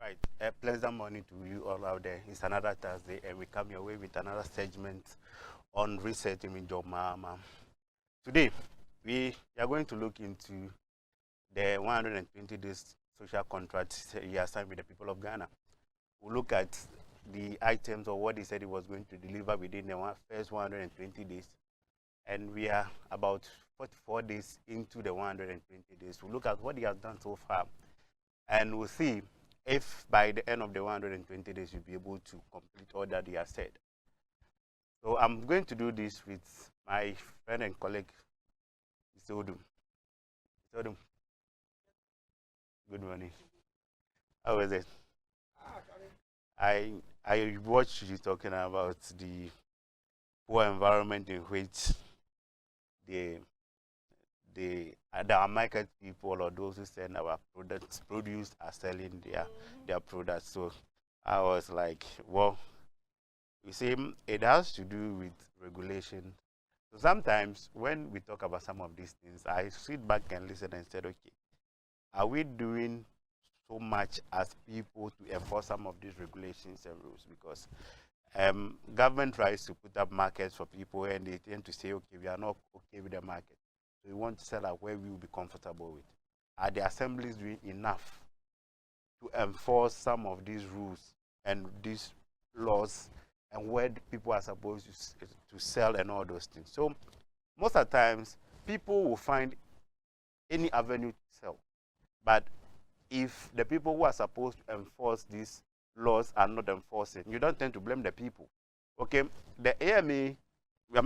Right. A pleasant morning to you all out there. It's another Thursday, and we come your way with another segment on researching with your Mahamah. Today, we are going to look into the 120 days social contract he has signed with the people of Ghana. We'll look at the items or what he said he was going to deliver within the first 120 days. And we are about 44 days into the 120 days. We'll look at what he has done so far, and we'll see if by the end of the 120 days you'll be able to complete all that he has said. So I'm going to do this with my friend and colleague, Mr. Odum. Mr. Odum, good morning. How was it? I watched you talking about the poor environment in which the market people or those who send our products produce are selling their products. So I was like, well, you see, it has to do with regulation. So sometimes when we talk about some of these things, I sit back and listen and said, okay, are we doing so much as people to enforce some of these regulations and rules? Because government tries to put up markets for people, and they tend to say, okay, we are not okay with the market. We want to sell at where we will be comfortable with. Are the assemblies doing enough to enforce some of these rules and these laws and where people are supposed to sell and all those things? So most of the times, people will find any avenue to sell. But if the people who are supposed to enforce these laws are not enforcing, you don't tend to blame the people. Okay, the AMA,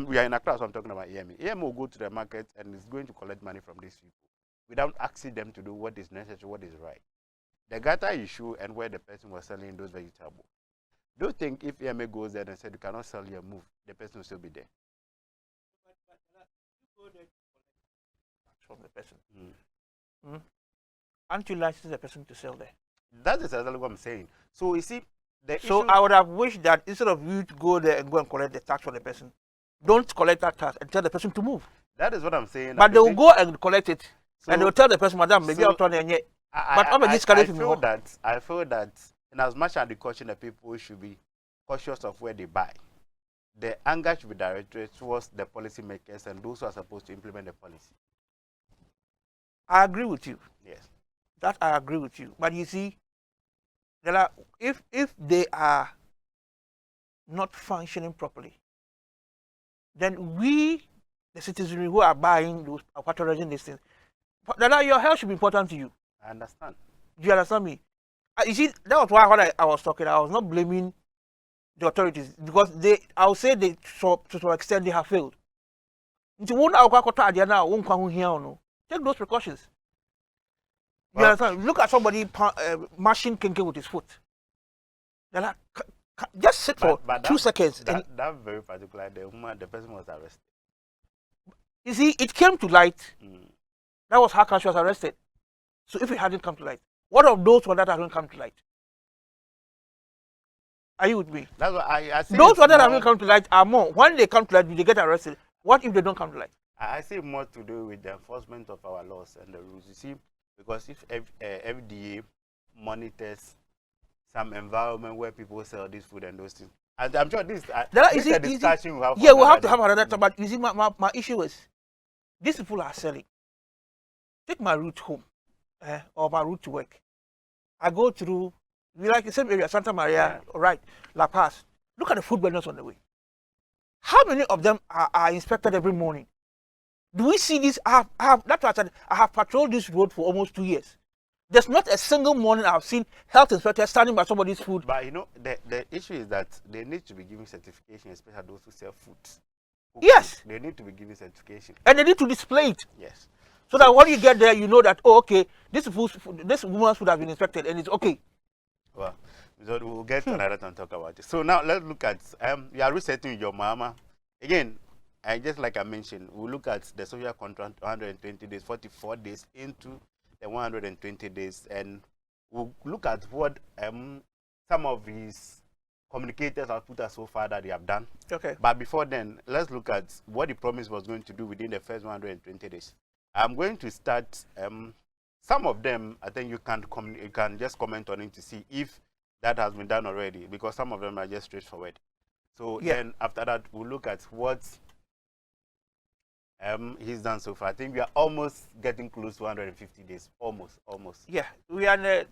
we are in a class, so I'm talking about AMA. AMA will go to the market and is going to collect money from these people without asking them to do what is necessary, what is right. The gata issue and where the person was selling those vegetables. Don't think if AMA goes there and said you cannot sell your move, the person will still be there. From the person. Aren't you licensed the person to sell there? That is exactly what I'm saying. So you see, so I would have wished that instead of you to go there and go and collect the tax from the person, don't collect that tax and tell the person to move. That is what I'm saying. But they will go and collect it, and they will tell the person, Madam, maybe I'll turn it. But I feel that in as much as the caution that people should be cautious of where they buy, the anger should be directed towards the policymakers and those who are supposed to implement the policy. I agree with you. Yes. That I agree with you. But you see, there are, if they are not functioning properly, then we, the citizenry who are buying those, authorizing these things, your health should be important to you. I understand. Do you understand me? You see, that was why when I was talking, I was not blaming the authorities, because I would say they, to some extent, they have failed. Take those precautions. You understand? Look at somebody mashing kinky with his foot. Just sit for 2 seconds. That very particular, the person was arrested. You see, it came to light. That was how she was arrested. So if it hadn't come to light, what of those that haven't come to light? Are you with me? That's what I see. Those that haven't come to light are more. When they come to light, they get arrested. What if they don't come to light? I see more to do with the enforcement of our laws and the rules. You see, because if FDA monitors some environment where people sell this food and those things, and I'm sure this is a discussion we have. Yeah, we'll have to have another time. But you see, my issue is these people are selling. Take my route home, or my route to work. I go through, we like the same area, Santa Maria, right, La Paz. Look at the food vendors on the way. How many of them are inspected every morning? Do we see this? That's what I said. I have patrolled this road for almost 2 years. There's not a single morning I've seen health inspectors standing by somebody's food. But you know, the issue is that they need to be giving certification, especially those who sell food. Yes. They need to be giving certification. And they need to display it. Yes. So that when you get there, you know that, oh, okay, this woman's food has been inspected and it's okay. Well, we'll get to another time and talk about it. So now let's look at, you are resetting your Mahamah. Again, and just like I mentioned, we'll look at the social contract 120 days, 44 days into the 120 days, and we'll look at what some of his communicators have put us so far that they have done. Okay. But before then, let's look at what the promise was going to do within the first 120 days. I'm going to start some of them, I think you can just comment on it to see if that has been done already, because some of them are just straightforward. So then after that, we'll look at what he's done so far. I think we are almost getting close to 150 days. Almost. Yeah, we are in the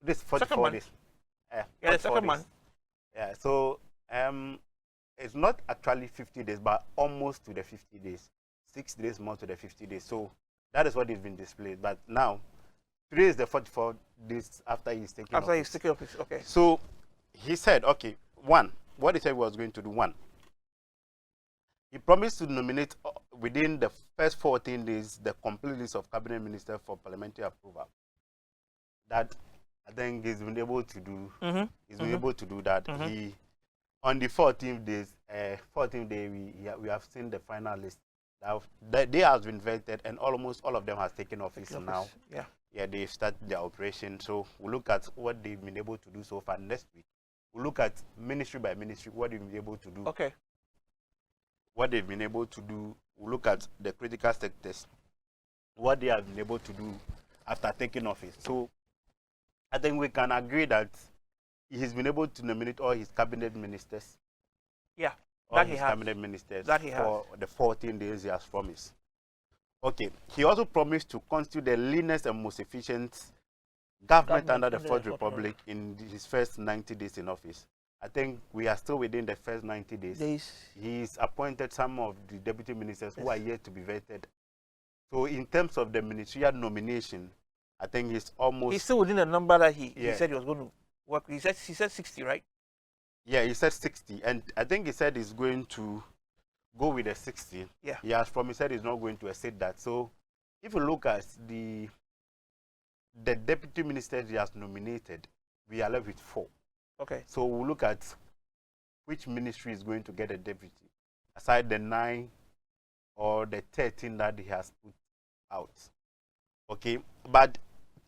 this 44 days. Yeah, the second month. Yeah, so it's not actually 50 days, but almost to the 50 days. 6 days more to the 50 days. So that is what is been displayed. But now, today is the 44 days after he's taken office. After he's taken office, okay. So he said, okay, what he said he was going to do, he promised to nominate within the first 14 days the complete list of cabinet ministers for parliamentary approval. That I think he's been able to do. He's been able to do that. He on the 14th day, we have seen the final list. That day has been vetted, and almost all of them has taken office now. Yeah, they've started their operation. So we'll look at what they've been able to do so far. Next week, we'll look at ministry by ministry what they've been able to do. Okay. What they've been able to do. We'll look at the critical sectors, what they have been able to do after taking office. So I think we can agree that he's been able to nominate all his cabinet ministers. Yeah, all his cabinet ministers for the 14 days he has promised. Okay, he also promised to constitute the leanest and most efficient government under the Fourth Republic in his first 90 days in office. I think we are still within the first 90 days. He's appointed some of the deputy ministers who are yet to be vetted. So in terms of the ministerial nomination, I think he's still within the number that he said he was going to work. He said 60, right? Yeah, he said 60, and I think he said he's going to go with the 60. Yeah. He has promised that he's not going to exceed that. So if you look at the deputy ministers he has nominated, we are left with 4. Okay. So we'll look at which ministry is going to get a deputy, aside the 9 or the 13 that he has put out. Okay, but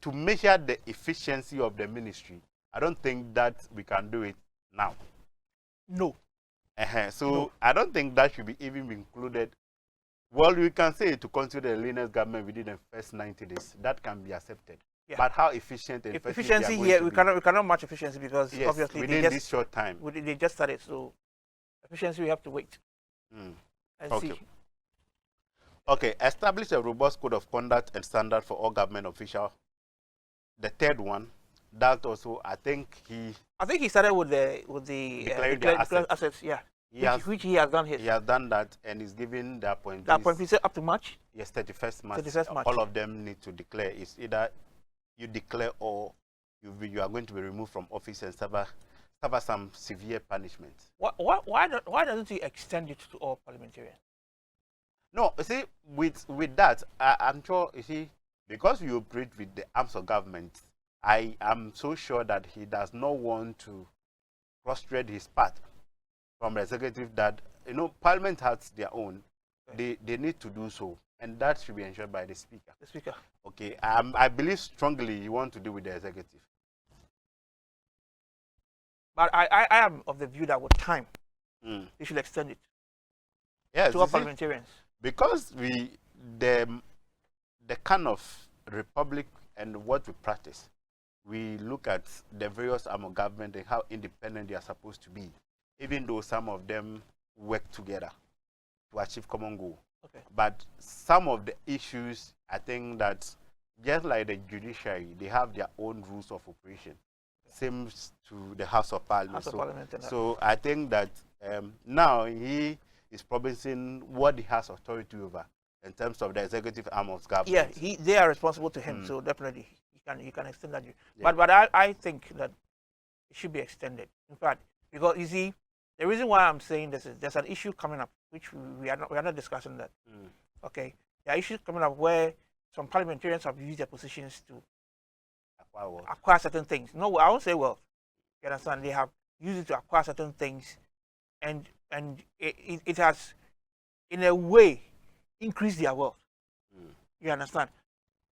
to measure the efficiency of the ministry, I don't think that we can do it now. No. So no. I don't think that should be even included. Well, we can say to consider the leanest government within the first 90 days. That can be accepted. Yeah. But how efficient and efficiency here, we cannot match efficiency because obviously within this short time. They just started, so efficiency we have to wait and see. Okay, establish a robust code of conduct and standard for all government officials. The third one, that also I think he started with the assets, which he has done. He has done that, and he's given the appointees. The appointees up to March. Yes, 31st March. 31st March. All of them need to declare. It's either you declare or you are going to be removed from office and suffer some severe punishment. Why doesn't he extend it to all parliamentarians? No, you see, with that, I'm sure, you see, because we operate with the arms of government, I am so sure that he does not want to frustrate his part from the executive that, Parliament has their own. They need to do so, and that should be ensured by the Speaker. The Speaker. Okay, I believe strongly you want to deal with the executive. But I am of the view that with time, they should extend it to all parliamentarians. Because the kind of republic and what we practice, we look at the various arm of government and how independent they are supposed to be, even though some of them work together to achieve common goal. Okay. But some of the issues, I think that just like the judiciary, they have their own rules of operation. Same to the House of Parliament. So I think that now he is promising what he has authority over in terms of the executive arm of government. Yeah, they are responsible to him, so definitely he can extend that. Yeah. But I think that it should be extended. In fact, because you see, the reason why I'm saying this is there's an issue coming up which we are not discussing that. Okay, there are issues coming up where some parliamentarians have used their positions to acquire certain things. No, I won't say wealth. You understand? They have used it to acquire certain things, and it has, in a way, increased their wealth. You understand?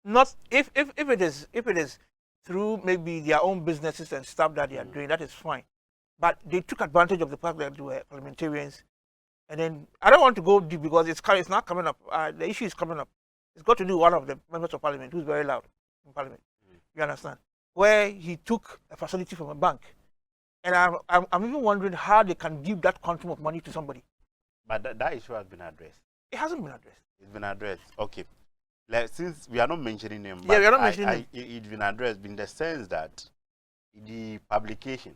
Not if it is through maybe their own businesses and stuff that they are doing, that is fine. But they took advantage of the fact that they were parliamentarians, and then I don't want to go deep because it's not coming up. The issue is coming up. It's got to do with one of the members of parliament who's very loud. in Parliament. You understand? Where he took a facility from a bank. And I'm even wondering how they can give that quantum of money to somebody. But that issue has been addressed. It hasn't been addressed. It's been addressed. Okay. Like, since we are not mentioning him, Yeah, we are not mentioning him. It's been addressed in the sense that the publication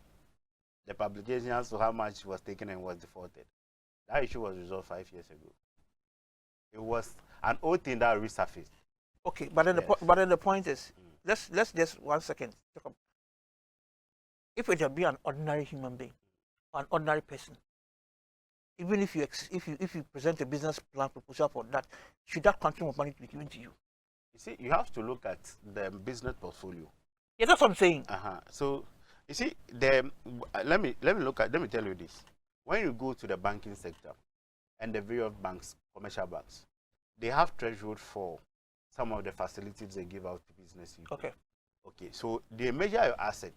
as to how much was taken and was defaulted. That issue was resolved 5 years ago. It was an old thing that resurfaced. Okay, but then the point is, let's just 1 second. If it had been an ordinary human being, an ordinary person, even if you present a business plan proposal for that, should that quantum of money be given to you? You see, you have to look at the business portfolio. Yeah, that's what I'm saying. So you see, let me tell you this. When you go to the banking sector and the various banks, commercial banks, they have threshold for some of the facilities they give out to business people. Okay. So they measure your asset.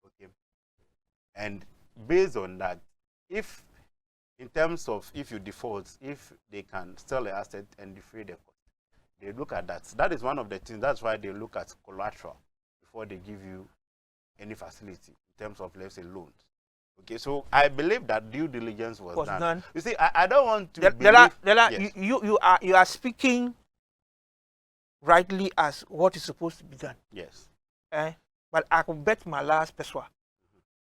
Okay. And based on that, if in terms of if you default, if they can sell the asset and defray the cost, they look at that. That is one of the things. That's why they look at collateral before they give you any facility in terms of, let's say, loans. Okay, so I believe that due diligence was done. You see, I don't want to. Yes. You are speaking rightly as what is supposed to be done. Yes. But I could bet my last pesewa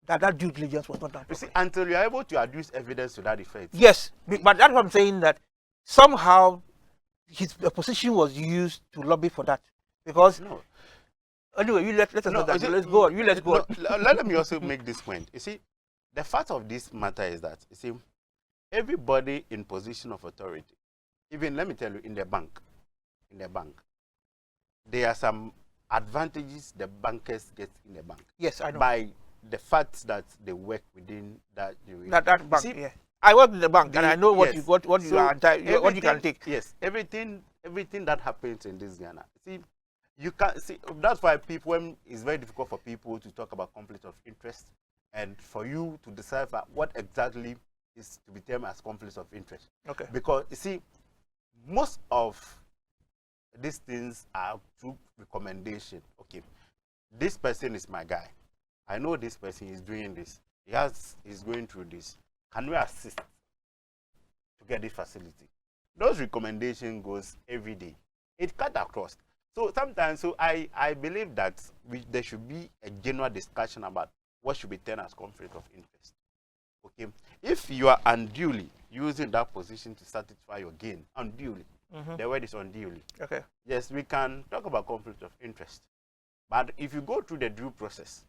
that due diligence was not done. You see, until you are able to adduce evidence to that effect. Yes, but that's what I'm saying, that somehow the position was used to lobby for that. Because no. Anyway, you let us know that. Let's go on. Let's go on. Let me also make this point. You see, the fact of this matter is that, you see, everybody in position of authority, even let me tell you, in the bank, there are some advantages the bankers get in the bank. Yes, I know. By the fact that they work within that bank. See, yeah. I work in the bank and I know what you can take. Yes, everything that happens in this Ghana. See, you can see, that's why it's very difficult for people to talk about conflict of interest and for you to decipher what exactly is to be termed as conflict of interest. Okay. Because you see, most of these things are through recommendation. Okay, this person is my guy. I know this person is doing this. He's going through this. Can we assist to get this facility? Those recommendations goes every day. It cut across. So sometimes, I believe that there should be a general discussion about what should be termed as conflict of interest. Okay, if you are unduly using that position to satisfy your gain, unduly, the word is unduly. Okay. Yes, we can talk about conflict of interest, but if you go through the due process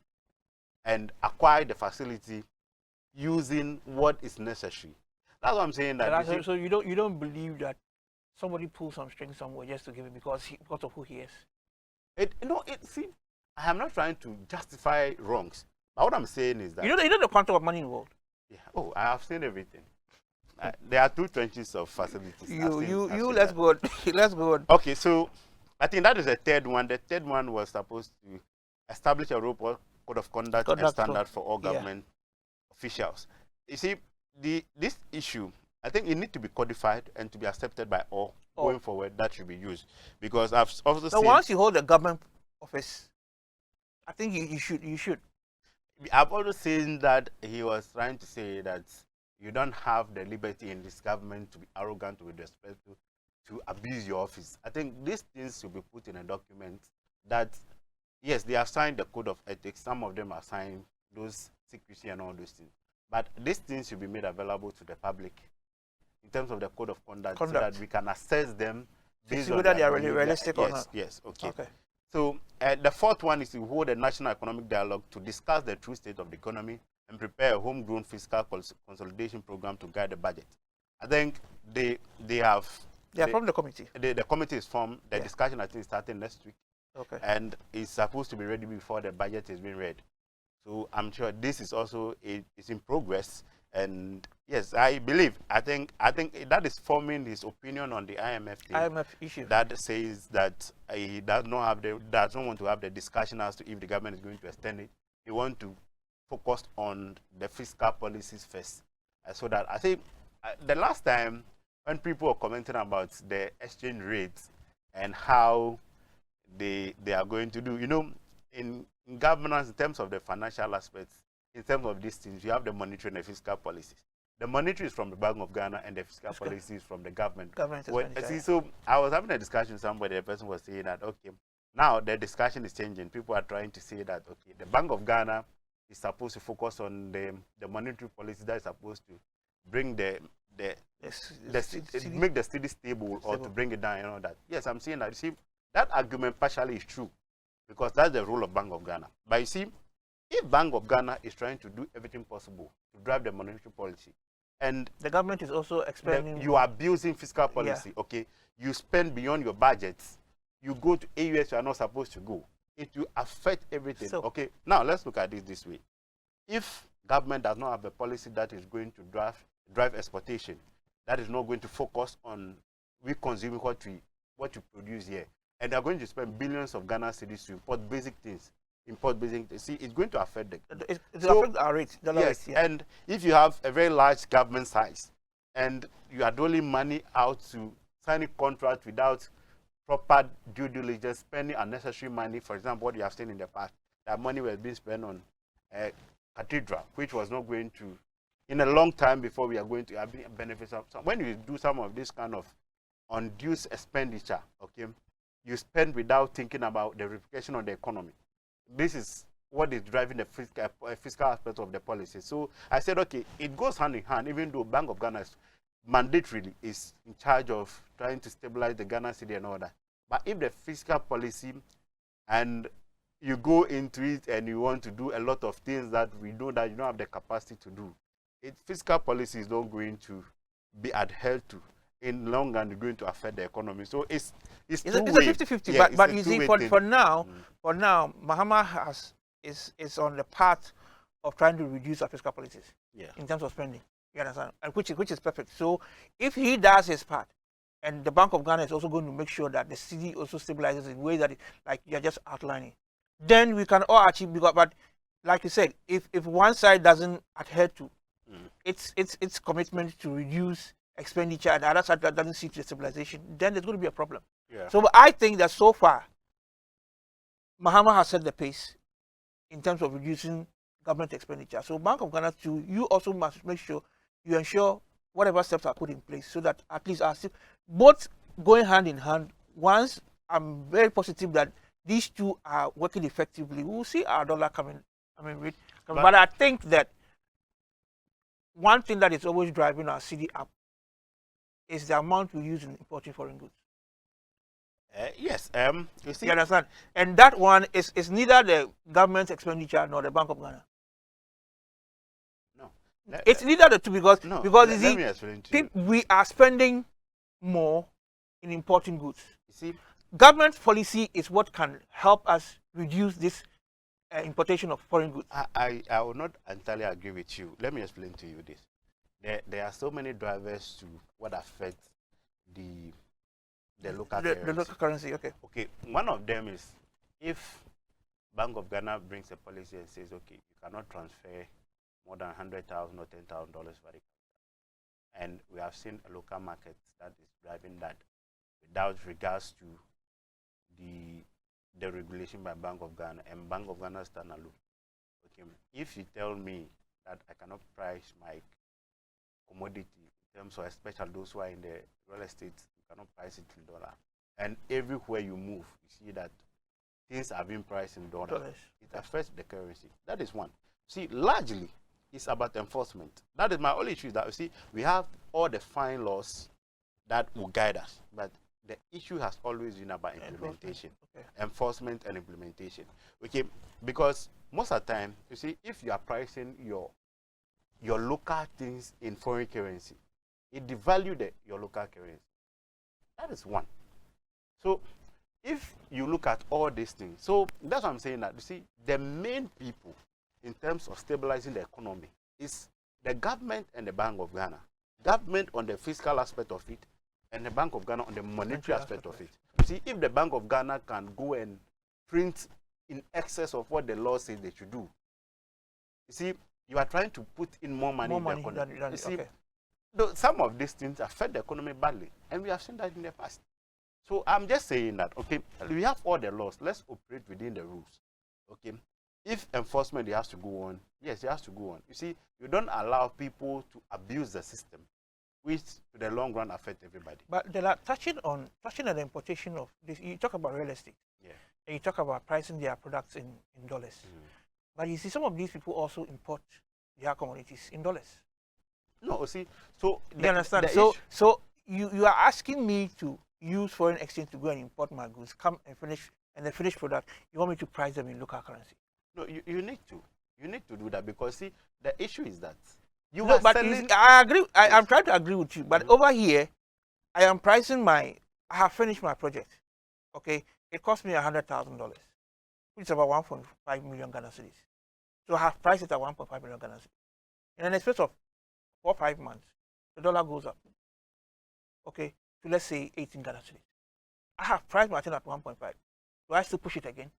and acquire the facility using what is necessary, that's what I'm saying. That so you don't believe that somebody pulls some strings somewhere just to give it because of who he is. See, I am not trying to justify wrongs, but what I'm saying is that you know the quantum of money involved. Yeah. Oh, I have seen everything. There are 2 trenches of facilities. Let's go on. Let's go on. Okay, so I think that is the third one. The third one was supposed to establish a robust code of conduct and standard for all government officials. You see, this issue, I think it needs to be codified and to be accepted by all going forward. That should be used, because I've also seen. Once you hold a government office, I think you should. I've also seen that he was trying to say that you don't have the liberty in this government to be arrogant with respect to abuse your office. I think these things should be put in a document that, yes, they have signed the code of ethics. Some of them have signed those secrecy and all those things. But these things should be made available to the public in terms of the code of conduct. So that we can assess them based on whether they are really realistic or not. Yes, okay. So the fourth one is to hold a national economic dialogue to discuss the true state of the economy and prepare a homegrown fiscal consolidation program to guide the budget. I think they are from the committee. The committee is formed. The discussion, I think, is starting next week. Okay. And it's supposed to be ready before the budget is being read. So I'm sure this is also is in progress. And yes, I think that is forming his opinion on the IMF thing. IMF issue. That says that he does not want to have the discussion as to if the government is going to extend it. He wants to focus on the fiscal policies first. So that I think the last time when people were commenting about the exchange rates and how they are going to do. You know, in governance, in terms of the financial aspects, in terms of these things, you have the monetary and the fiscal policies. The monetary is from the Bank of Ghana, and the fiscal policy is from the government. So I was having a discussion with somebody. The person was saying that, okay, now the discussion is changing. People are trying to say that, okay, the Bank of Ghana is supposed to focus on the monetary policy that is supposed to bring make the city stable or to bring it down and all that. Yes, I'm saying that. You see, that argument partially is true because that's the role of Bank of Ghana. But you see, if Bank of Ghana is trying to do everything possible to drive the monetary policy, and the government is also expanding, you are abusing fiscal policy, okay, you spend beyond your budgets, you go to areas you are not supposed to go, it will affect everything. So, okay, now let's look at this way. If government does not have a policy that is going to drive exportation, that is not going to focus on we consuming what you produce here, and they are going to spend billions of Ghana cedis to import basic things, see, it's going to affect it affect our rate. Yes, and if you have a very large government size and you are doling money out to sign a contract without proper due diligence, spending unnecessary money, for example, what you have seen in the past, that money was being spent on a cathedral, which was not going to, in a long time before we are going to have benefits of. So when you do some of this kind of undue expenditure, okay, you spend without thinking about the repercussion on the economy. This is what is driving the fiscal aspect of the policy. So I said, okay, it goes hand in hand, even though Bank of Ghana mandatorily is in charge of trying to stabilize the Ghana city and all that. But if the fiscal policy and you go into it and you want to do a lot of things that we know that you don't have the capacity to do, fiscal policy is not going to be adhered to in long run, going to affect the economy. So it's a 50-50. Yeah, but you see, for now, Mahamah is on the path of trying to reduce our fiscal policies in terms of spending. You understand? And which is perfect. So if he does his part, and the Bank of Ghana is also going to make sure that the city also stabilizes in ways that, like you're just outlining, then we can all achieve. But like you said, if one side doesn't adhere to its commitment to reduce expenditure and the other side that doesn't see to the stabilization, then there's going to be a problem. Yeah. So I think that so far, Mahamah has set the pace in terms of reducing government expenditure. So Bank of Ghana too, you also must make sure you ensure whatever steps are put in place so that at least both going hand in hand. Once I'm very positive that these two are working effectively, we will see our dollar coming. But I think that one thing that is always driving our city up is the amount we use in importing foreign goods. Yes. You see, you understand? And that one is neither the government's expenditure nor the Bank of Ghana. No. It's neither the two because we are spending more in importing goods. You see, government policy is what can help us reduce this importation of foreign goods. I will not entirely agree with you. Let me explain to you this. There are so many drivers to what affects the local currency. The local currency, okay. Okay, one of them is if Bank of Ghana brings a policy and says, okay, you cannot transfer more than $100,000 or $10,000 for the, and we have seen a local market that is driving that without regards to the regulation by Bank of Ghana, and Bank of Ghana stand alone. Okay, if you tell me that I cannot price my commodity in terms of, especially those who are in the real estate, you cannot price it in dollar, and everywhere you move, you see that things are being priced in dollars. It affects the currency. That is one. See, largely, it's about enforcement. That is my only issue. That you see, we have all the fine laws that will guide us, but the issue has always been about implementation, enforcement and implementation. Okay, because most of the time, you see, if you are pricing your local things in foreign currency, it devalues your local currency. That is one. So if you look at all these things, so that's what I'm saying, that you see, the main people in terms of stabilizing the economy is the government and the Bank of Ghana. Government on the fiscal aspect of it, and the Bank of Ghana on the monetary aspect of it. You see, if the Bank of Ghana can go and print in excess of what the law says they should do, you see, you are trying to put in more money in the economy. You see, some of these things affect the economy badly, and we have seen that in the past. So I'm just saying that, okay, we have all the laws. Let's operate within the rules. Okay. If enforcement has to go on, yes, it has to go on. You see, you don't allow people to abuse the system, which to the long run affect everybody. But there are touching on the importation of this. You talk about real estate. Yeah. And you talk about pricing their products in dollars. But you see, some of these people also import their commodities in dollars. No, see, so You understand? So you are asking me to use foreign exchange to go and import my goods, come and finish, and the finished product, you want me to price them in local currency? No, you need to. You need to do that because, see, the issue is that you No, are but selling. I agree. Yes. I'm trying to agree with you. But over here, I am pricing I have finished my project. Okay, it cost me $100,000, which is about 1.5 million Ghana cedis. So I have priced it at 1.5 million Ghana cedis. In the space of 4 or 5 months, the dollar goes up. Okay, to let's say 18 Ghana cedis. I have priced my thing at 1.5. Do I still push it again?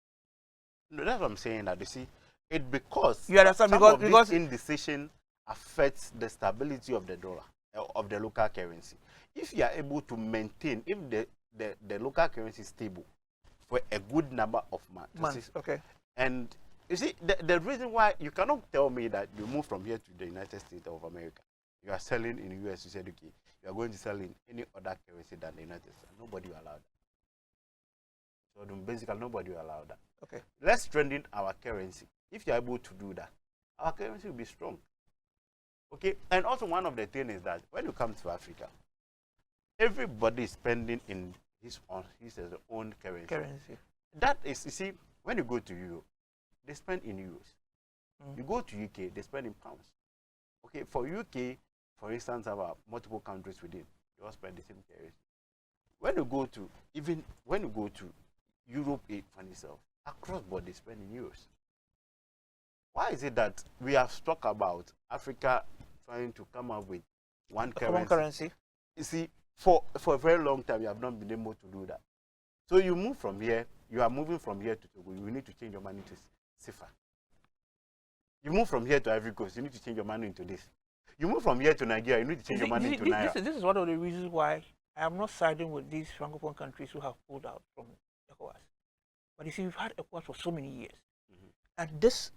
No, that's what I'm saying. That you see, it because you understand because indecision affects the stability of the dollar, of the local currency. If you are able to maintain, if the local currency is stable for a good number of months, okay. And you see, the reason why you cannot tell me that you move from here to the United States of America, you are selling in the US, you said, okay, you are going to sell in any other currency than the United States. Nobody will allow that. So basically, nobody will allow that. Okay. Let's strengthen our currency. If you are able to do that, our currency will be strong. Okay. And also, one of the things is that when you come to Africa, everybody is spending in his own currency. That is, you see, when you go to Europe, they spend in euros. You go to UK, they spend in pounds. Okay, for UK, for instance, have multiple countries within, they all spend the same currency. When you go to Europe for itself, across board they spend in euros. Why is it that we have talked about Africa trying to come up with one currency? You see, for a very long time, you have not been able to do that. So you move from here, you are moving from here to Togo, you need to change your money to CFA. You move from here to Ivory Coast, you need to change your money into this. You move from here to Nigeria, you need to change your money into Naira. This is one of the reasons why I am not siding with these Francophone countries who have pulled out from ECOWAS. But you see, we've had ECOWAS for so many years. And this,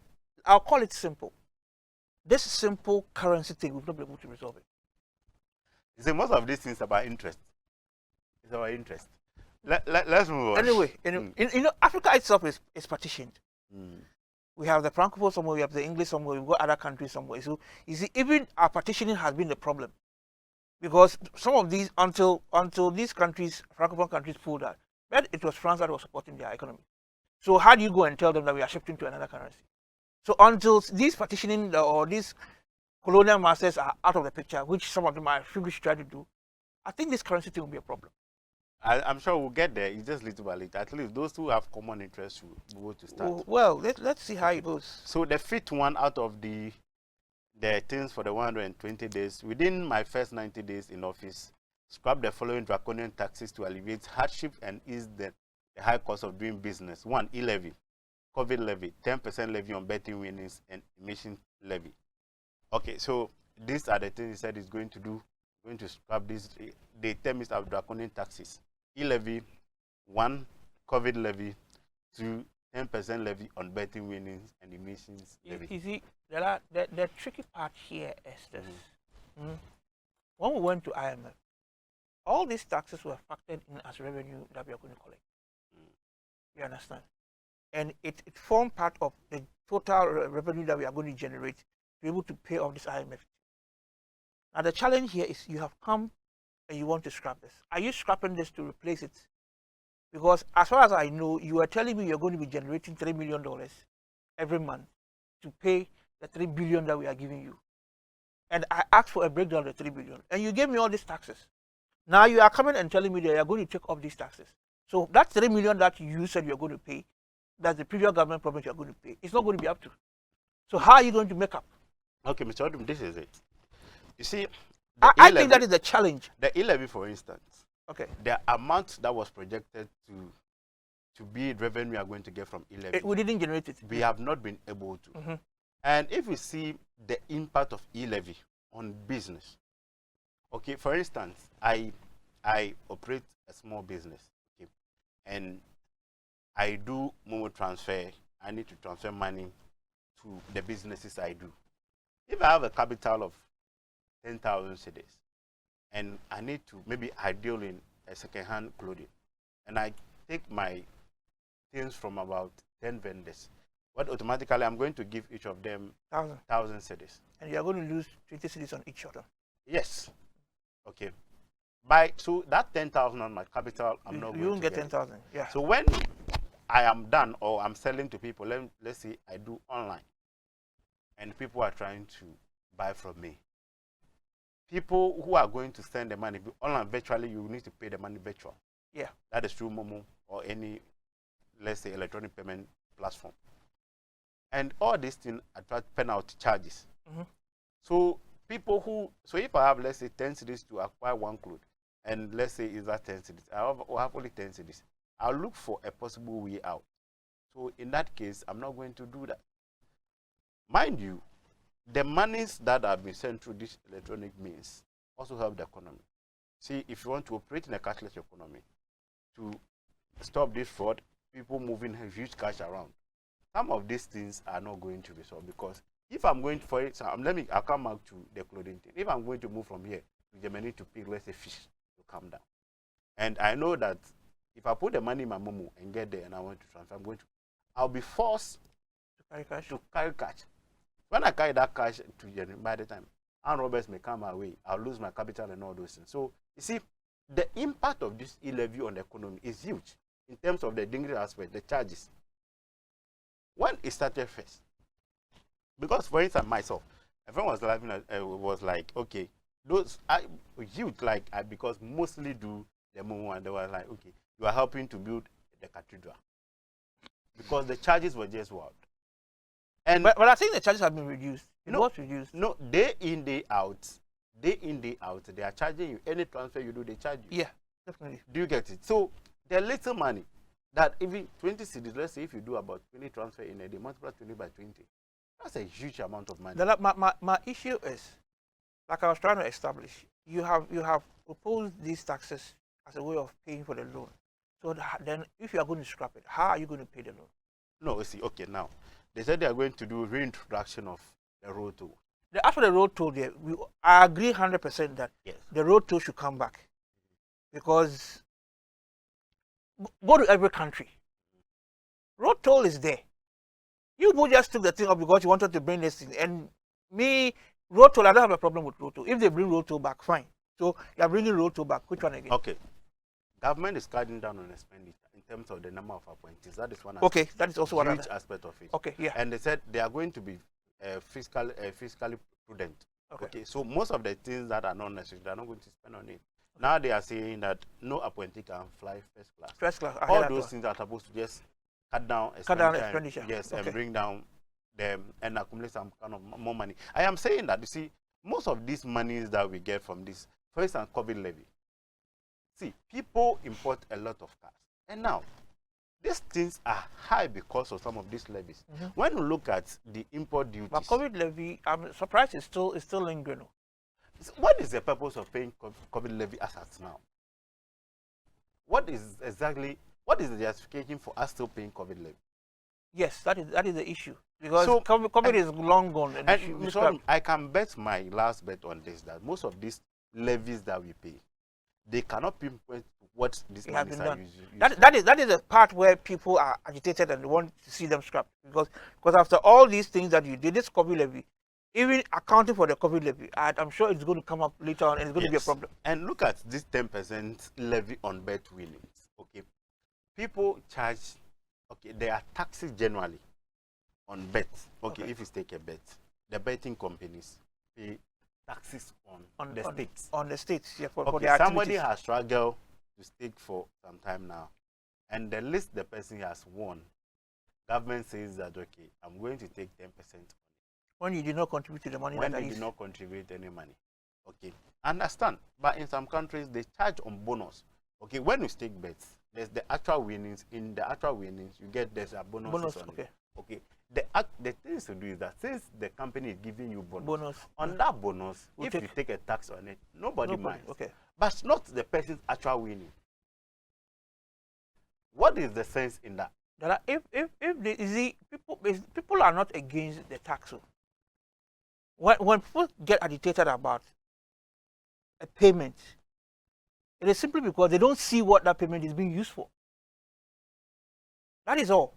I'll call it simple. This simple currency thing, we've not been able to resolve it. You see, most of these things are about interest. It's about interest. Let's move on. Anyway, you know, Africa itself is partitioned. We have the Francophone somewhere, we have the English somewhere, we've got other countries somewhere. So you see, even our partitioning has been the problem. Because some of these, until these countries, Francophone countries pulled out, but it was France that was supporting their economy. So how do you go and tell them that we are shifting to another currency? So until these partitioning or these colonial masters are out of the picture, which some of them I think we should try to do, I think this currency thing will be a problem. I'm sure we'll get there. It's just little by little. At least those who have common interests will be able to start. Well, let's see how it goes. So the fifth one out of the things for the 120 days, within my first 90 days in office, scrap the following draconian taxes to alleviate hardship and ease the high cost of doing business. 1. E-levy, COVID levy, 10% levy on betting winnings, and emission levy. Okay, so these are the things he said he's going to do. Going to scrap this. The term is of draconian taxes. E-levy, 1. COVID levy, 2. 10% levy on betting winnings and emissions levy. You see, the tricky part here is this. When we went to IMF, all these taxes were factored in as revenue that we are going to collect. You understand? And it formed part of the total revenue that we are going to generate to be able to pay off this IMF. Now the challenge here is you have come and you want to scrap this. Are you scrapping this to replace it? Because as far as I know, you are telling me you're going to be generating $3 million every month to pay the $3 billion that we are giving you. And I asked for a breakdown of the $3 billion, and you gave me all these taxes. Now you are coming and telling me that you are going to take off these taxes. So that $3 million that you said you're going to pay, that's the previous government promised you're going to pay, it's not going to be up to. So how are you going to make up? Okay, Mr. Odum, this is it. You see, I think that is the challenge. The e-levy, for instance, okay, the amount that was projected to be revenue we are going to get from e-levy, we didn't generate it. We have not been able to. And if we see the impact of e-levy on business, okay, for instance, I operate a small business. and I do Momo transfer, I need to transfer money to the businesses I do. If I have a capital of 10,000 cedis, and I need to, maybe I deal in a second-hand clothing, and I take my things from about 10 vendors, what automatically I'm going to give each of them 1,000 cedis. And you are going to lose 20 cedis on each other. Yes. Okay. So that 10,000 on my capital, I'm not going to get. You won't get 10,000. Yeah. So when I am done, or I'm selling to people, let's say I do online, and people are trying to buy from me. People who are going to send the money online virtually, you need to pay the money virtual. Yeah. That is through Momo or any, let's say, electronic payment platform. And all these things attract penalty charges. So if I have, let's say, 10 cedis to acquire one cloth, and let's say is that 10 cedis, I have only 10 cedis, I'll look for a possible way out. So in that case, I'm not going to do that. Mind you, the monies that have been sent through this electronic means also help the economy. See, if you want to operate in a cashless economy, to stop this fraud, people moving huge cash around, some of these things are not going to be solved, because if I'm going to, for it, I'll come back to the clothing thing. If I'm going to move from here to Germany to pick, let's say, fish to come down, and I know that if I put the money in my Momo and get there and I want to transfer, I'll be forced to carry cash. When I carry that cash to Germany, by the time armed robbers may come my way, I'll lose my capital and all those things. So you see, the impact of this e-levy on the economy is huge in terms of the dignity aspect, the charges. When it started first, because for instance myself, everyone was laughing at, was like, okay, those are huge, like because mostly do the Momo, and they were like, okay, you are helping to build the cathedral, because the charges were just wild. And but I think the charges have been reduced. Was reduced. No, day in, day out, they are charging you. Any transfer you do, they charge you. Yeah, definitely. Do you get it? So the little money that even 20 cedis, let's say if you do about 20 transfer in a day, multiply 20 by 20, that's a huge amount of money. My issue is, like I was trying to establish, you have proposed these taxes as a way of paying for the loan. So then, if you are going to scrap it, how are you going to pay the loan? No, you see, okay, now they said they are going to do reintroduction of the road toll. As for the road toll, I agree 100% that yes, the road toll should come back, because go to every country, road toll is there. You would just took the thing up because you wanted to bring this thing. And me, road toll, I don't have a problem with road toll. If they bring road toll back, fine. So you are bringing road toll back. Which one again? Okay. Government is cutting down on expenditure in terms of the number of appointees. That is one aspect. Okay, that is also one aspect of it. Okay, yeah. And they said they are going to be fiscally prudent. Okay. So most of the things that are not necessary, they are not going to spend on it. Okay. Now they are saying that no appointee can fly first class. First class. All those things are supposed to just cut down expenditure. Yes, okay. And bring down them and accumulate some kind of more money. I am saying that, you see, most of these monies that we get from this, for instance, COVID levy. See, people import a lot of cars, and now these things are high because of some of these levies. When you look at the import duties, but COVID levy, I'm surprised it's still lingering. What is the purpose of paying COVID levy as at now? What is the justification for us still paying COVID levy? Yes, that is the issue, because COVID is long gone. And I can bet my last bet on this, that most of these levies that we pay, they cannot pinpoint what this money is used. That is the part where people are agitated and want to see them scrapped, because after all these things that you did, this COVID levy, even accounting for the COVID levy, I'm sure it's going to come up later on and it's going to be a problem. And look at this 10% levy on bet winnings. Okay, people charge. Okay, there are taxes generally on bets. Okay, if you take a bet, the betting companies pay taxes on the states. On the states, yeah. For okay, their somebody activities. has struggled to stake for some time now, and the list the person has won, government says that, okay, I'm going to take 10%. When you did not contribute to the money. When you did not contribute any money. Okay, understand. But in some countries, they charge on bonus. Okay, when you stake bets, there's the actual winnings. In the actual winnings, you get there's a bonus on it. Okay. The thing to do is that since the company is giving you bonus. On that bonus, if you take a tax on it, nobody minds. Okay. But not the person's actual winning. What is the sense in that? That if they, you see, people are not against the tax. When people get agitated about a payment, it is simply because they don't see what that payment is being used for. That is all.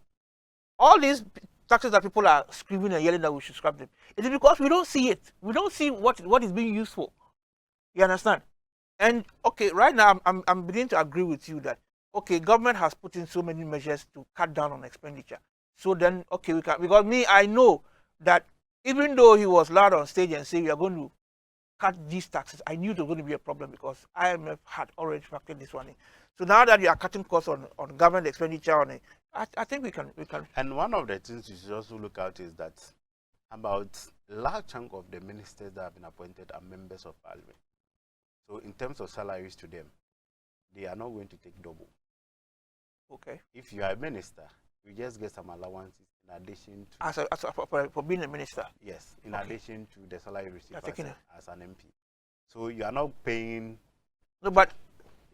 All these taxes that people are screaming and yelling that we should scrap them, it is because we don't see it. We don't see what is being used for. You understand? And okay, right now I'm beginning to agree with you that okay, government has put in so many measures to cut down on expenditure. So then okay, we can, because me, I know that even though he was loud on stage and say we are going to cut these taxes, I knew there was going to be a problem because IMF had already factored this one in. So now that we are cutting costs on government expenditure on it, I think we can. And one of the things you should also look at is that about a large chunk of the ministers that have been appointed are members of parliament. So in terms of salaries to them, they are not going to take double. Okay. If you are a minister, you just get some allowances in addition to for being a minister. Yes, in okay. addition to the salary received as an MP. So you are not paying. No, but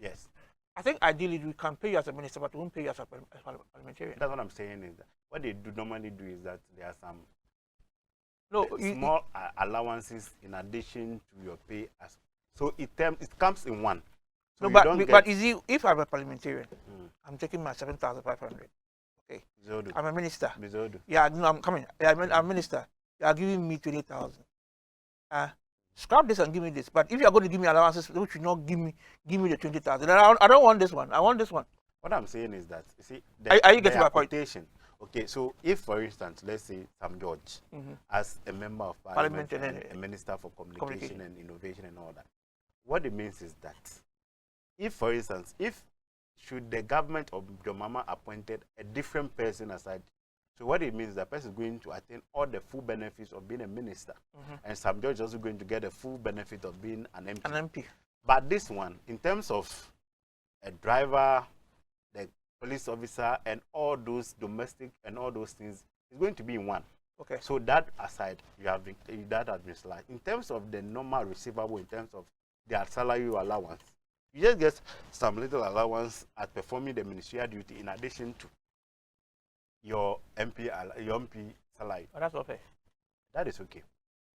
yes, I think ideally we can pay you as a minister, but we won't pay you as a parliamentarian. That's what I'm saying. Is that what they do normally do is that there are some small allowances in addition to your pay as. So it comes in one. So no, but easy. If I'm a parliamentarian, I'm taking my 7,500. Okay. Bizodu. I'm a minister. Bizodu. Yeah, no, I'm coming. Yeah, I'm a minister. You are giving me 20,000. Scrap this and give me this. But if you are going to give me allowances, you should not give me the 20,000. I don't want this one. I want this one. What I'm saying is that, you see, are you getting my point? Okay, so if, for instance, let's say Sam George, as a member of parliament and a minister for communication and innovation and all that, what it means is that if, for instance, should the government of your Mahamah appointed a different person aside, so what it means is that person is going to attain all the full benefits of being a minister, and Sam George is also going to get the full benefit of being an MP. An MP. But this one, in terms of a driver, the police officer, and all those domestic and all those things, is going to be in one. Okay. So that aside, that has been slashed. In terms of the normal receivable, in terms of their salary allowance, you just get some little allowance at performing the ministerial duty in addition to your MP salary. But that's not fair. That is okay.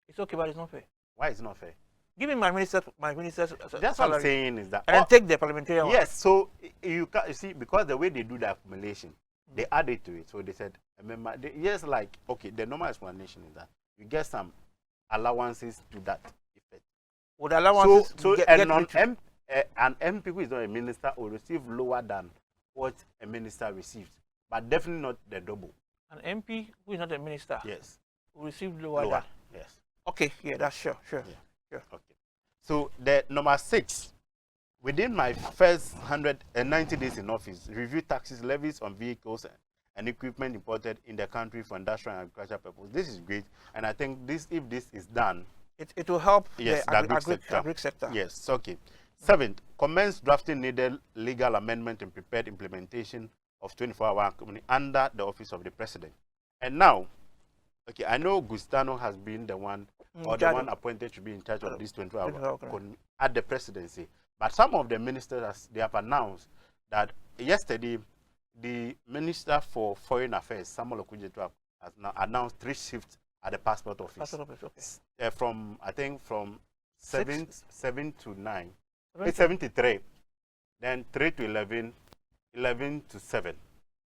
It's okay, but it's not fair. Why is it not fair? Give me my minister's That's salary. What I'm saying is that. And then take the parliamentarian. Yes, so you see, because the way they do the accumulation, they add it to it. So they said, remember, yes, like, okay, the normal explanation is that you get some allowances to that effect. Would allowances an MP who is not a minister will receive lower than what a minister receives, but definitely not the double. An MP who is not a minister, yes, will receive lower than. Yes. Okay, yeah, that's sure. Yeah. Sure. Okay. So the number 6, within my first 190 days in office, review taxes levies on vehicles and equipment imported in the country for industrial and agricultural purposes. This is great, and I think if this is done, it will help the agri sector. Yes, okay. 7th, commence drafting needed legal amendment and prepared implementation of 24-hour company under the office of the president. And now, okay, I know Gustano has been the one appointed to be in charge of this 24-hour economy at the presidency. But some of the ministers, they have announced that yesterday, the Minister for Foreign Affairs, Samuel Okudzeto, has now announced 3 shifts at the passport office. Passport office, okay. From 7 to 9. 73, then 3 to 11, 11 to 7.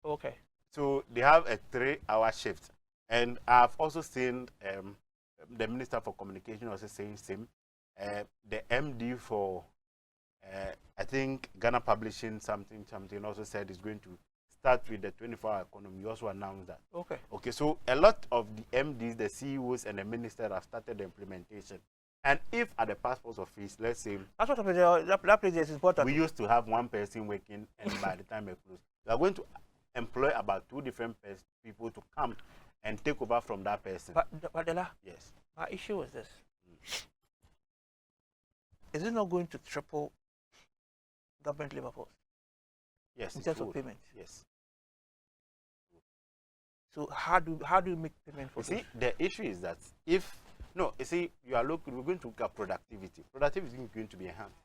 Okay. So they have a 3-hour shift. And I've also seen the Minister for Communication also saying same. The MD for, I think, Ghana Publishing something also said is going to start with the 24-hour economy. He also announced that. Okay. Okay, so a lot of the MDs, the CEOs, and the ministers have started the implementation. And if at the passport office, let's say, that's what that place is important. We used to have one person working, and by the time it closed, we are going to employ about 2 different people to come and take over from that person. But Dela, yes, my issue is this: is it not going to triple government labor force? Yes, in terms of payment. Yes. So how do you make payment for? See, the issue is that we're going to look at productivity. Productivity is going to be enhanced.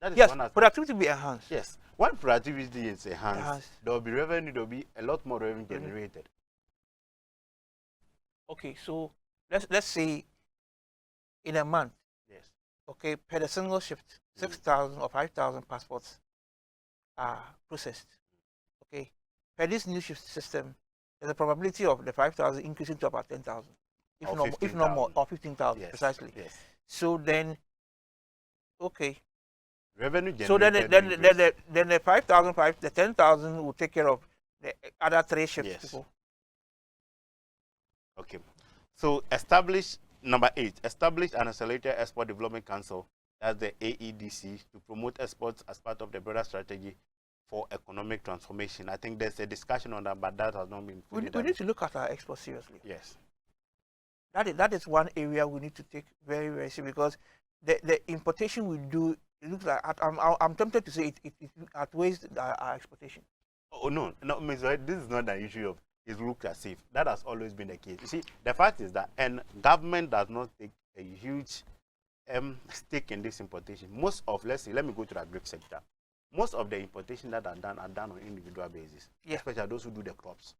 That is Yes, one aspect. productivity will be enhanced. Yes, when productivity is enhanced, Enhanced. there will be revenue. There will be a lot more revenue generated. Okay, so let's say in a month, Yes. okay, per the single shift, 6,000 or 5,000 passports are processed. Okay, per this new shift system, there's a probability of the 5,000 increasing to about 10,000, if not more, or 15,000 Yes. precisely. Yes. So then, okay. Revenue So then, generated. then the 5,000, the 10,000 will take care of the other 3 shifts. Yes. People. Okay. So number 8, establish an accelerated export development council, that's the AEDC, to promote exports as part of the broader strategy for economic transformation. I think there's a discussion on that, but that has not been. We need to look at our exports seriously. Yes. That is one area we need to take very, very seriously, because the importation we do, it looks like, I'm tempted to say it outweighs our exportation. Oh no, Mr. This is not an issue of it looks as if. That has always been the case. You see, the fact is that, and government does not take a huge stake in this importation. Most of, let's say, let me go to the agri sector. Most of the importation that are done on individual basis, especially those who do the crops.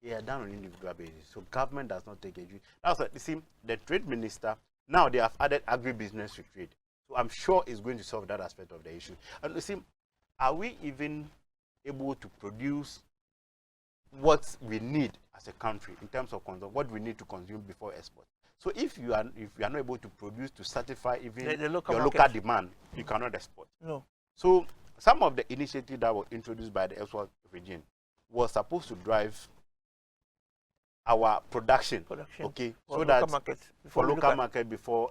They are done on individual basis. So government does not take a huge. That's what you see. The trade minister, now they have added agribusiness to trade. So I'm sure it's going to solve that aspect of the issue. And you see, are we even able to produce what we need as a country in terms of what we need to consume before export? So if you are not able to produce to satisfy even the your local local demand, you cannot export. No. So some of the initiatives that were introduced by the export regime was supposed to drive our production. Okay, for so that local market before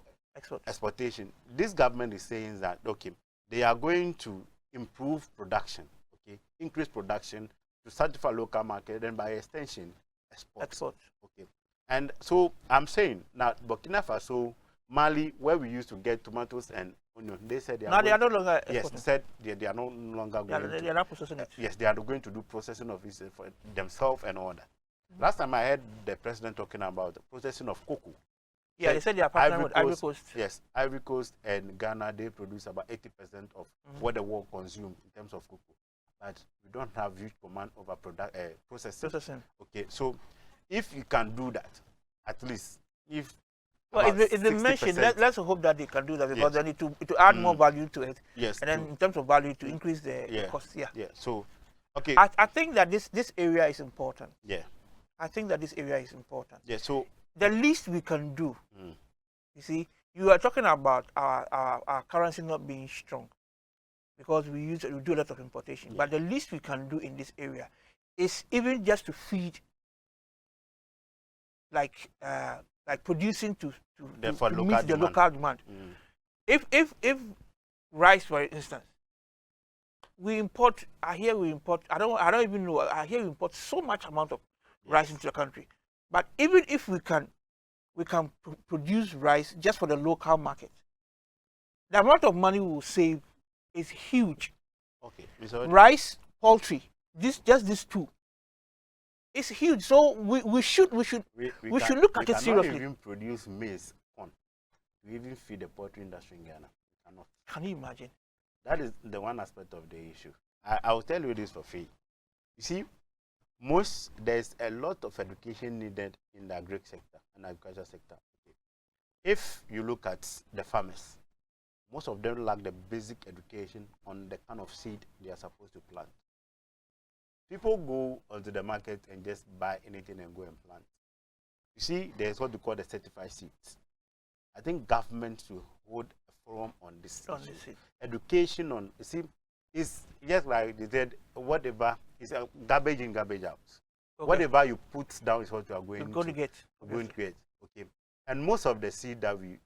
exportation. This government is saying that, okay, they are going to improve production, okay, increase production to satisfy local market, and by extension export. Okay, and so I'm saying now Burkina Faso, Mali, where we used to get tomatoes and onion, they said they are they are no longer exporting. Yes, they said they are no longer going they are not processing it. Yes, they are going to do processing of it for themselves and all that. Last time I heard the president talking about the processing of cocoa. Yeah, they said they are partnering with Ivory Coast. Yes, Ivory Coast and Ghana, they produce about 80% of what the world consumes in terms of cocoa. But we don't have huge command over processing. Okay, so if you can do that, at least if it's been mentioned, let's hope that they can do that, because then it will add more value to it. Yes. And then in terms of value, to increase the cost. Yeah. Yeah. So, okay. I think that this area is important. Yeah. I think that this area is important. Yeah. So the least we can do, you see, you are talking about our currency not being strong, because we do a lot of importation. But the least we can do in this area is even just to feed, like producing to meet the local demand. If rice, for instance, we import. I hear we import. I don't even know. I hear we import so much amount of rice into the country. But even if we can produce rice just for the local market, the amount of money we will save is huge. Okay. Rice, poultry, these two. It's huge. So we should look at it seriously. We cannot even produce maize, corn. We even feed the poultry industry in Ghana. We cannot. Can you imagine? That is the one aspect of the issue. I will tell you this for free. You see, there's a lot of education needed in the agri sector and agriculture sector. Okay. If you look at the farmers, most of them lack the basic education on the kind of seed they are supposed to plant. People go onto the market and just buy anything and go and plant. You see, there's what we call the certified seeds. I think government should hold a forum on this issue. Education on, you see, it's just like they said, whatever is garbage in, garbage out. Okay. Whatever you put down is what you are going to get. Okay. And most of the seed that we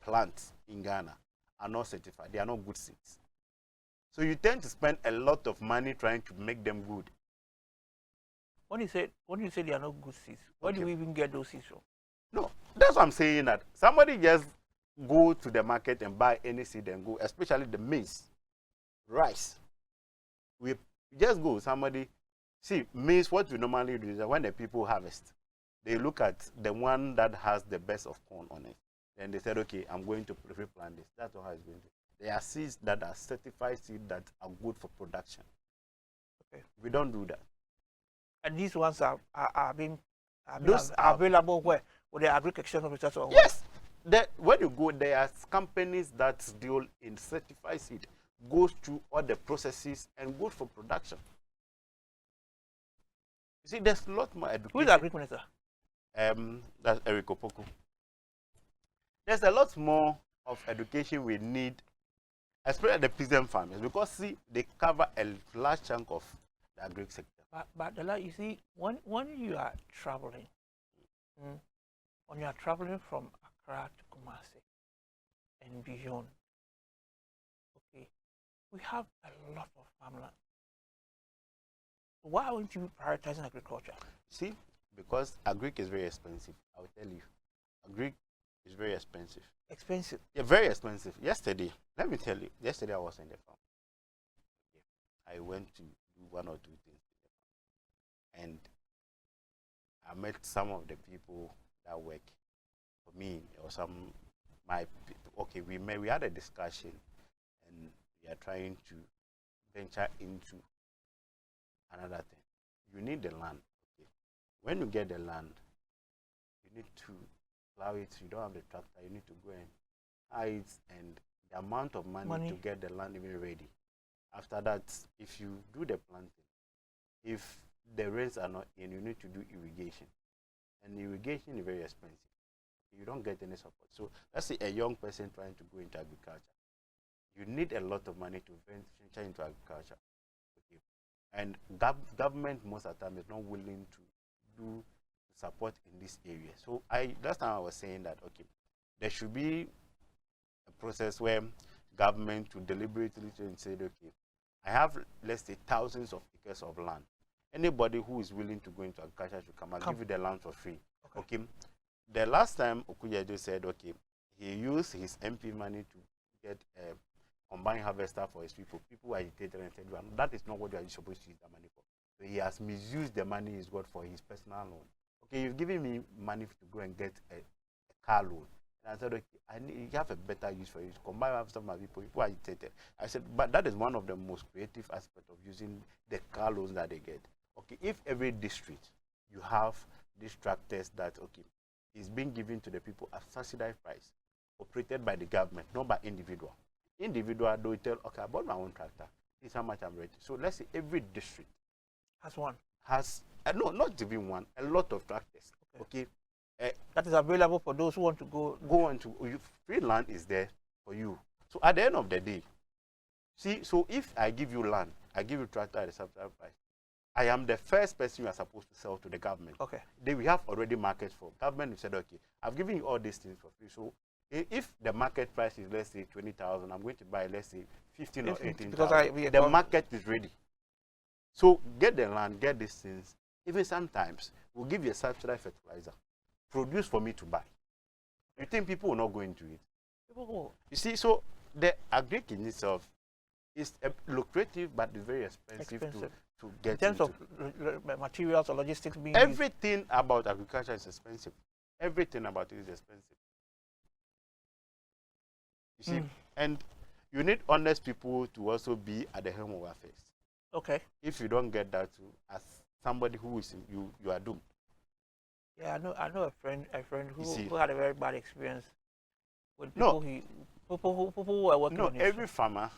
plant in Ghana are not certified. They are not good seeds. So you tend to spend a lot of money trying to make them good. When you say they are not good seeds, where do we even get those seeds from? No, that's what I'm saying, that somebody just go to the market and buy any seed and go, especially the maize, rice. We just go, see, maize, what we normally do is that when the people harvest, they look at the one that has the best of corn on it. Then they said, okay, I'm going to replant this. That's how it's going to. There are seeds that are certified seeds that are good for production. Okay. We don't do that. And these ones are Those are available where? With the agriculture extension officers or what? yes. When you go, there are companies that deal in certified seed, goes through all the processes and good for production. You see, there's a lot more education. Who is the agric minister? That's Eric Opoku. There's a lot more of education we need, especially the peasant farmers, because see, they cover a large chunk of the agri sector. But you see, when you are traveling, when you are traveling from Accra to Kumasi and beyond, okay, we have a lot of farmland. Why aren't you prioritizing agriculture? See, because agric is very expensive. I will tell you, agric is very expensive. Expensive. Yeah, very expensive. Yesterday, let me tell you, yesterday I was in the farm. Okay. I went to do one or two things in the farm. And I met some of the people that work for me, or we had a discussion, and we are trying to venture into another thing. You need the land. Okay. When you get the land, you need to plow it. You don't have the tractor. You need to go and hire it, and the amount of money to get the land even ready. After that, if you do the planting, if the rains are not in, you need to do irrigation, and irrigation is very expensive. You don't get any support. So let's say a young person trying to go into agriculture, you need a lot of money to venture into agriculture. Okay. And government most of the time is not willing to do support in this area. So last time I was saying that okay, there should be a process where government to deliberately say, okay, I have, let's say, thousands of acres of land. Anybody who is willing to go into agriculture should come. I'll give you the land for free. Okay. The last time Okuyejo said, okay, he used his MP money to get a combined harvester for his people. People agitated and said, well, that is not what you are supposed to use the money for. So he has misused the money he's got for his personal loan. Okay, you've given me money to go and get a car loan. And I said, okay, you have a better use for it. Combine harvester of my people are agitated. I said, but that is one of the most creative aspects of using the car loans that they get. Okay, if every district you have these tractors that, okay, is being given to the people at subsidized price, operated by the government, not by individual. Individual, they will tell, okay, I bought my own tractor. This is how much I'm ready. So let's say every district has one. Has no, not even one. A lot of tractors. Okay. That is available for those who want to go on to free land is there for you. So at the end of the day, see, so if I give you land, I give you tractor at a subsidized price, I am the first person you are supposed to sell to the government. Okay. Then we have already markets for. Government said, okay, I've given you all these things for free. So if the market price is, let's say, 20,000, I'm going to buy, let's say, 15 or 18,000. The market is ready. So get the land, get these things. Even sometimes we'll give you a subsidized fertilizer, produce for me to buy. You think people will not go into it? You see, so the agric in itself is lucrative, but it's very expensive. To get in terms of materials or logistics being everything used. About agriculture is expensive. Everything about it is expensive. You see, and you need honest people to also be at the helm of affairs. Okay. If you don't get that, as somebody who is you are doomed. Yeah, I know a friend who had a very bad experience with people who are working on it. Every farmer,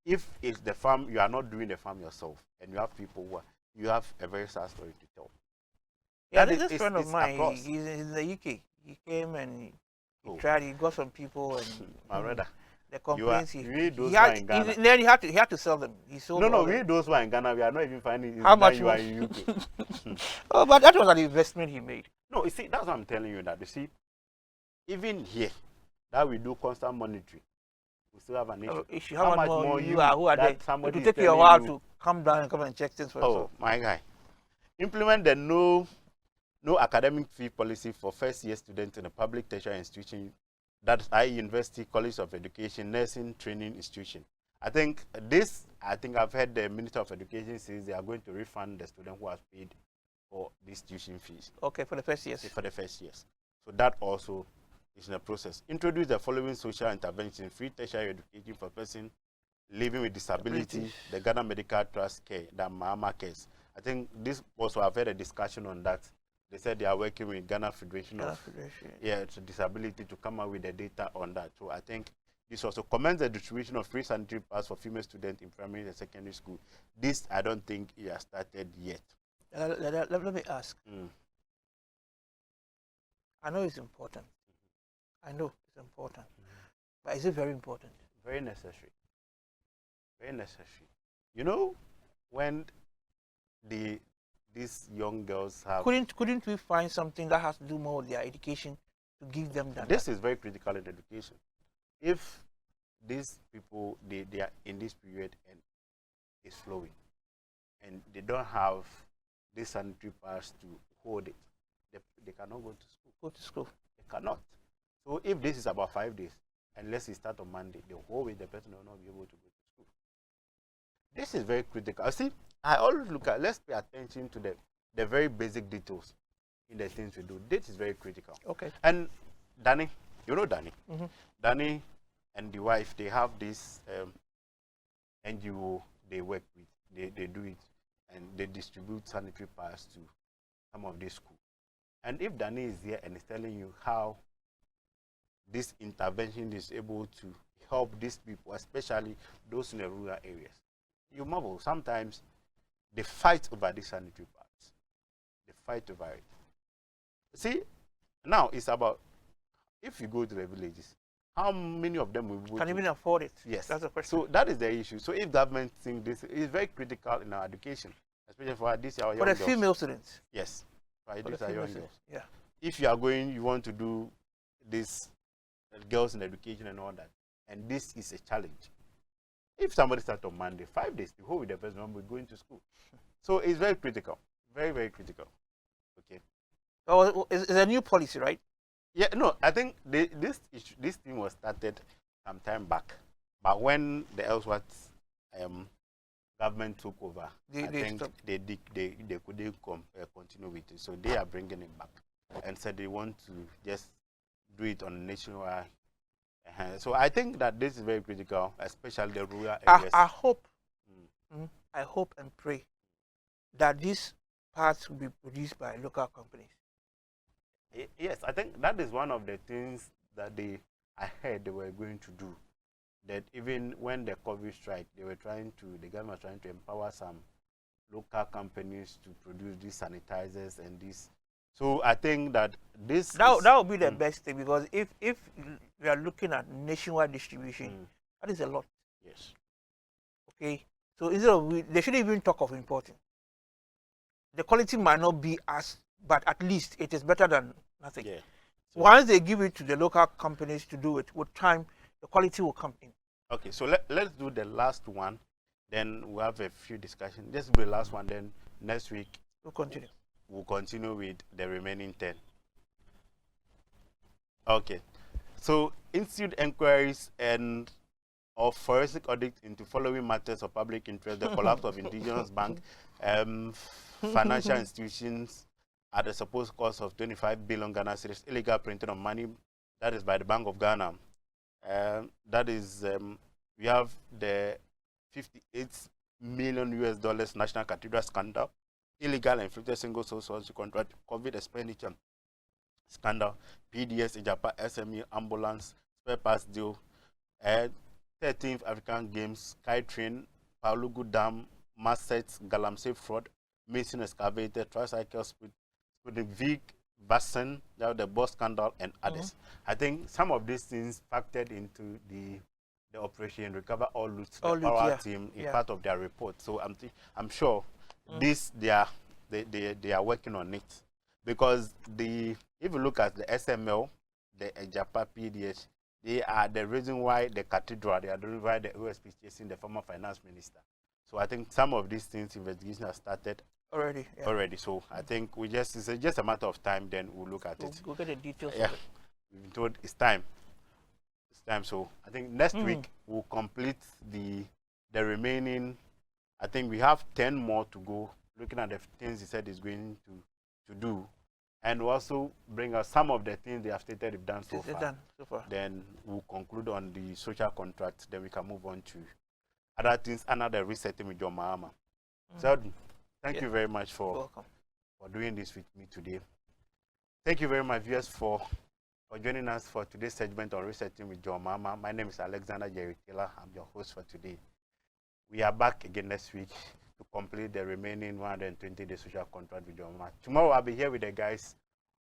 if it's the farm, you are not doing the farm yourself, and you have people who you have a very sad story to tell. Yeah, this friend of mine, he's in the UK. He came and he tried. He got some people and my brother. The complaints he had to sell them. He sold. No, we those who are in Ghana, we are not even finding how much you are in UK. Oh, but that was an investment he made. No, you see, that's what I'm telling you. That you see, even here, that we do constant monitoring, we still have an issue. How much more you are? Who are there? It will take you a while to come down and come and check things for yourself. My guy, implement the no academic fee policy for first-year students in a public tertiary institution. That's University, College of Education, Nursing Training Institution. I think I've heard the Minister of Education says they are going to refund the student who has paid for these tuition fees. Okay, for the first years. For the first years. So that also It's in the process. Introduce the following social intervention: free tertiary education for person living with disability, the Ghana Medical Trust care, the Mahamah cares. I think this also, I've had a discussion on that. They said they are working with Ghana Federation of Disability to come out with the data on that. So I think this also commends the distribution of free sanitary pads for female students in primary and secondary school. This, I don't think it has started yet. Let me ask. I know it's important. I know it's important. But is it very important? Very necessary. Very necessary. You know, when these young girls have... Couldn't we find something that has to do more with their education to give them that? This is very critical in education. If these people, they are in this period and it's flowing, and they don't have this sanitary pads to hold it, they cannot go to school. They cannot. So if this is about 5 days, unless it starts on Monday, the whole week the person will not be able to go to school. This is very critical. See, I always look at, let's pay attention to the very basic details in the things we do. This is very critical. Okay. And Danny, you know Danny? Danny and the wife, they have this NGO they work with. They do it, and they distribute sanitary pads to some of these schools. And if Danny is here and is telling you how this intervention is able to help these people, especially those in the rural areas, you marvel. Sometimes they fight over these sanitary pads. They fight over it. See, now it's about, if you go to the villages, how many of them will can even afford it? Yes. That's the question. So that is the issue. So if government think this is very critical in our education, especially for this our young girls. For the female students. Yes. For these are young girls. Yeah. If you are going, you want to do this girls in education and all that, and this is a challenge. If somebody starts on Monday, 5 days, the whole with the person will be going to school. So it's very critical. Very, very critical. Okay. Oh, it's a new policy, right? Yeah, no, I think this thing was started some time back. But when the Ellsworth government took over, I think they couldn't continue with it. So they are bringing it back and said they want to just do it on nationwide. So I think that this is very critical, especially the rural areas. I hope and pray that these parts will be produced by local companies. Yes, I think that is one of the things that I heard they were going to do. That even when the COVID strike, the government was trying to empower some local companies to produce these sanitizers and this. So I think that that would be the best thing, because if we are looking at nationwide distribution, that is a lot. Yes. Okay. So instead of they shouldn't even talk of importing. The quality might not be but at least it is better than nothing. Yeah. So once they give it to the local companies to do it, with time the quality will come in. Okay, so let's do the last one, then we'll have a few discussions. This will be the last one, then next week we'll continue. We'll continue with the remaining 10. Okay, so institute inquiries and of forensic audit into following matters of public interest: the collapse of indigenous bank, financial institutions at a supposed cost of 25 billion Ghana cedis, illegal printing of money, that is by the Bank of Ghana. That is, we have the $58 million US National Cathedral scandal, illegal and inflicted single source contract, COVID expenditure scandal, PDS, Ijapa, SME, ambulance, spare parts deal, 13th African Games, Skytrain, Palugu Dam, Massets, Galamsey fraud, Mason excavator, tricycle speeding, Vic, Vassen, the boss scandal, and others. I think some of these things factored into the operation recover all loot, the power team in part of their report. So I'm sure this they are working on it, because if you look at the SML, the Ejapa PDH, they are the reason why the cathedral, they are the reason why the OSP chasing the former finance minister. So I think some of these things investigation has started already. So I think it's just a matter of time. Then we'll look at it. We'll get the details. Yeah, we've been told it's time. It's time. So I think next week we'll complete the remaining. I think we have 10 more to go. Looking at the things he said he's going to do, and also bring us some of the things they have stated they've done so far. Done so far. Then we'll conclude on the social contract. Then we can move on to other things under the resetting with your Mahamah. So thank you very much for doing this with me today. Thank you very much, viewers, for joining us for today's segment on Resetting with John Mahamah. My name is Alexander Jerry Taylor. I'm your host for today. We are back again next week to complete the remaining 120 day social contract with John Mahamah. Tomorrow I'll be here with the guys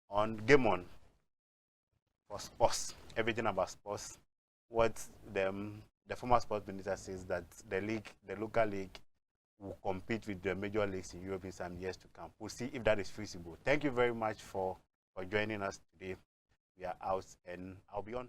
on Game On for sports, everything about sports. What the former sports minister says that the local league, will compete with the major leagues in Europe in some years to come. We'll see if that is feasible. Thank you very much for joining us today. We are out, and I'll be on.